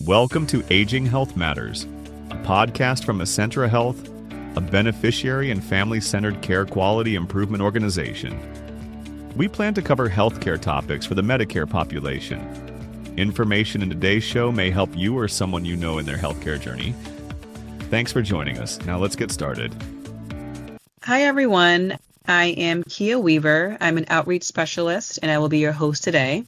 Welcome to Aging Health Matters, a podcast from Essentra Health, a beneficiary and family-centered care quality improvement organization. We plan to cover healthcare topics for the Medicare population. Information in today's show may help you or someone you know in their healthcare journey. Thanks for joining us. Now let's get started. Hi, everyone. I am Kia Weaver. I'm an outreach specialist, and I will be your host today.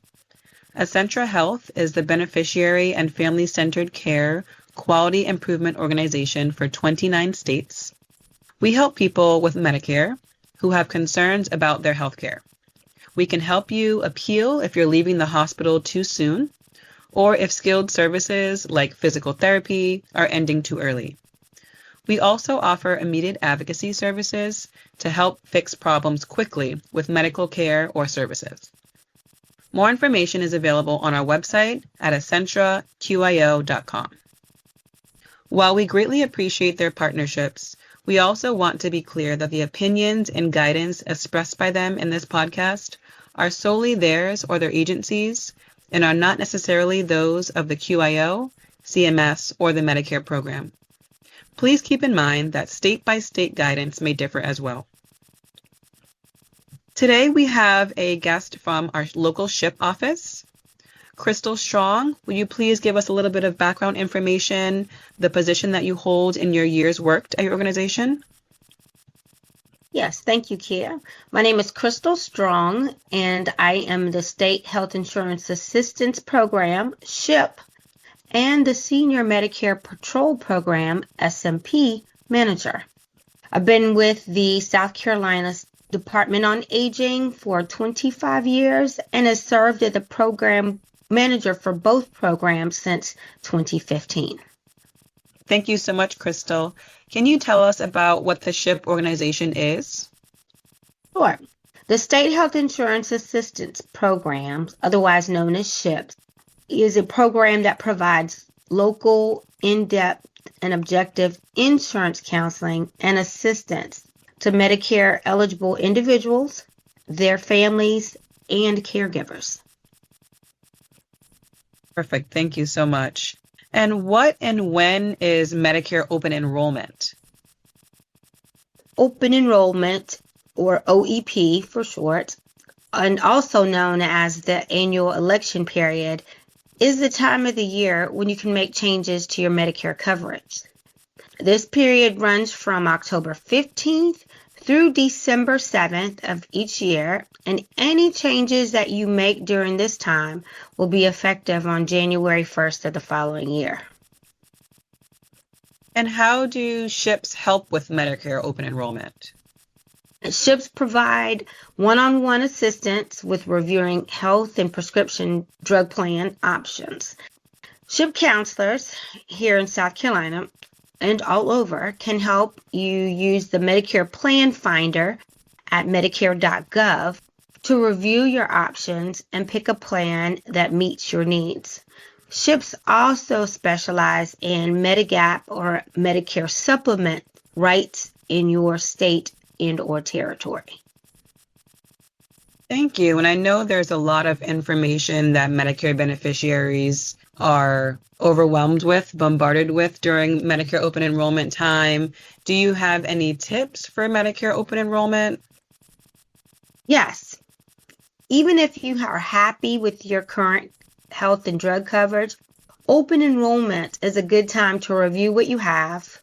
Essentra Health is the beneficiary and family-centered care quality improvement organization for 29 states. We help people with Medicare who have concerns about their health care. We can help you appeal if you're leaving the hospital too soon, or if skilled services like physical therapy are ending too early. We also offer immediate advocacy services to help fix problems quickly with medical care or services. More information is available on our website at essentra-QIO.com. While we greatly appreciate their partnerships, we also want to be clear that the opinions and guidance expressed by them in this podcast are solely theirs or their agencies and are not necessarily those of the QIO, CMS, or the Medicare program. Please keep in mind that state-by-state guidance may differ as well. Today we have a guest from our local SHIP office. Crystal Strong, will you please give us a little bit of background information, the position that you hold in your years worked at your organization? Yes, thank you, Kia. My name is Crystal Strong, and I am the State Health Insurance Assistance Program, SHIP, and the Senior Medicare Patrol Program, SMP, Manager. I've been with the South Carolina Department on Aging for 25 years and have served as the program manager for both programs since 2015. Thank you so much, Crystal. Can you tell us about what the SHIP organization is? Sure. The State Health Insurance Assistance Program, otherwise known as SHIP, is a program that provides local, in-depth, and objective insurance counseling and assistance to Medicare-eligible individuals, their families, and caregivers. Perfect. Thank you so much. And what and when is Medicare open enrollment? Open enrollment, or OEP for short, and also known as the annual election period, is the time of the year when you can make changes to your Medicare coverage. This period runs from October 15th through December 7th of each year, and any changes that you make during this time will be effective on January 1st of the following year. And how do SHIPs help with Medicare open enrollment? SHIPs provide one-on-one assistance with reviewing health and prescription drug plan options. SHIP counselors here in South Carolina and all over can help you use the Medicare Plan Finder at medicare.gov to review your options and pick a plan that meets your needs. SHIPs also specialize in Medigap or Medicare supplement rights in your state and or territory. Thank you. And I know there's a lot of information that Medicare beneficiaries are overwhelmed with, bombarded with during Medicare open enrollment time. Do you have any tips for Medicare open enrollment? Yes. Even if you are happy with your current health and drug coverage, open enrollment is a good time to review what you have,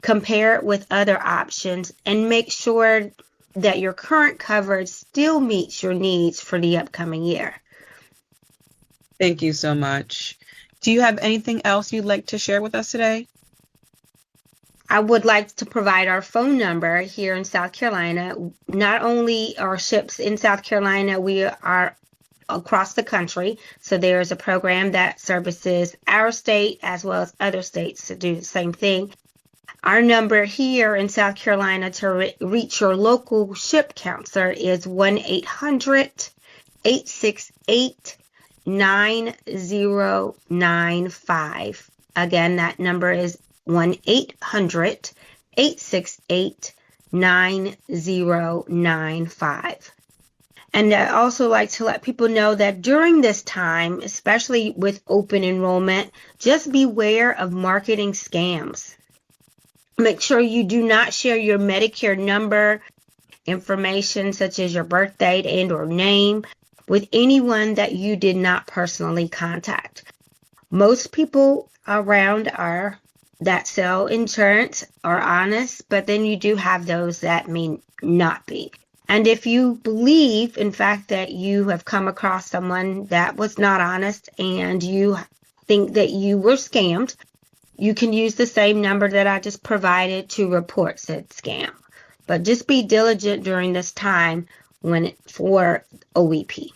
compare it with other options, and make sure that your current coverage still meets your needs for the upcoming year. Thank you so much. Do you have anything else you'd like to share with us today? I would like to provide our phone number here in South Carolina. Not only are SHIPs in South Carolina, we are across the country. So there's a program that services our state as well as other states to do the same thing. Our number here in South Carolina to reach your local SHIP counselor is 1-800-868-9095. Again, that number is 1-800-868-9095. And I also like to let people know that during this time, especially with open enrollment, just beware of marketing scams. Make sure you do not share your Medicare number, information such as your birth date and or name with anyone that you did not personally contact. Most people around that sell insurance are honest, but then you do have those that may not be. And if you believe, in fact, that you have come across someone that was not honest and you think that you were scammed, you can use the same number that I just provided to report said scam. But just be diligent during this time for OEP.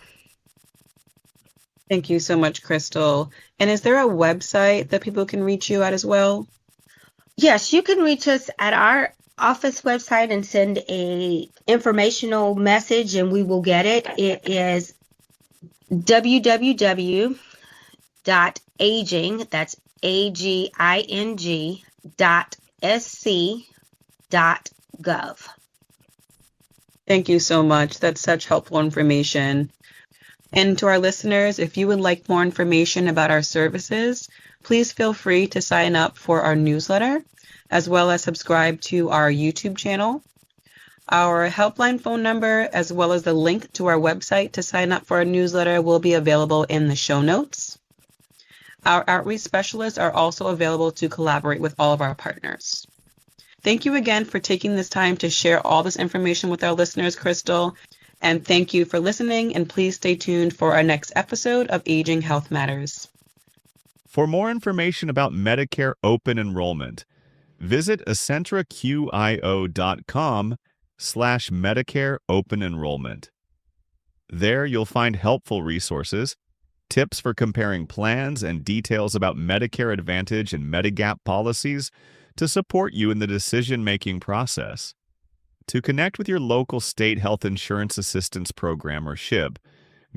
Thank you so much, Crystal. And is there a website that people can reach you at as well? Yes, you can reach us at our office website and send a informational message and we will get it. It is www.aging, that's aging.sc.gov. Thank you so much. That's such helpful information. And to our listeners, if you would like more information about our services, please feel free to sign up for our newsletter, as well as subscribe to our YouTube channel. Our helpline phone number, as well as the link to our website to sign up for our newsletter, will be available in the show notes. Our outreach specialists are also available to collaborate with all of our partners. Thank you again for taking this time to share all this information with our listeners, Crystal. And thank you for listening, and please stay tuned for our next episode of Aging Health Matters. For more information about Medicare open enrollment, visit EcentraQIO.com/Medicare open enrollment. There you'll find helpful resources, tips for comparing plans, and details about Medicare Advantage and Medigap policies to support you in the decision-making process. To connect with your local state health insurance assistance program or SHIP,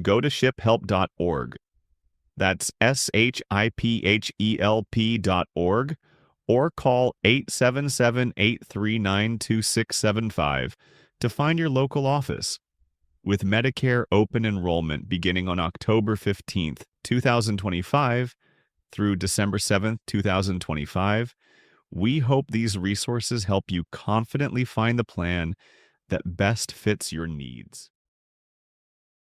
go to shiphelp.org. That's shiphelp.org, or call 877-839-2675 to find your local office. With Medicare open enrollment beginning on October 15th, 2025 through December 7th, 2025, we hope these resources help you confidently find the plan that best fits your needs.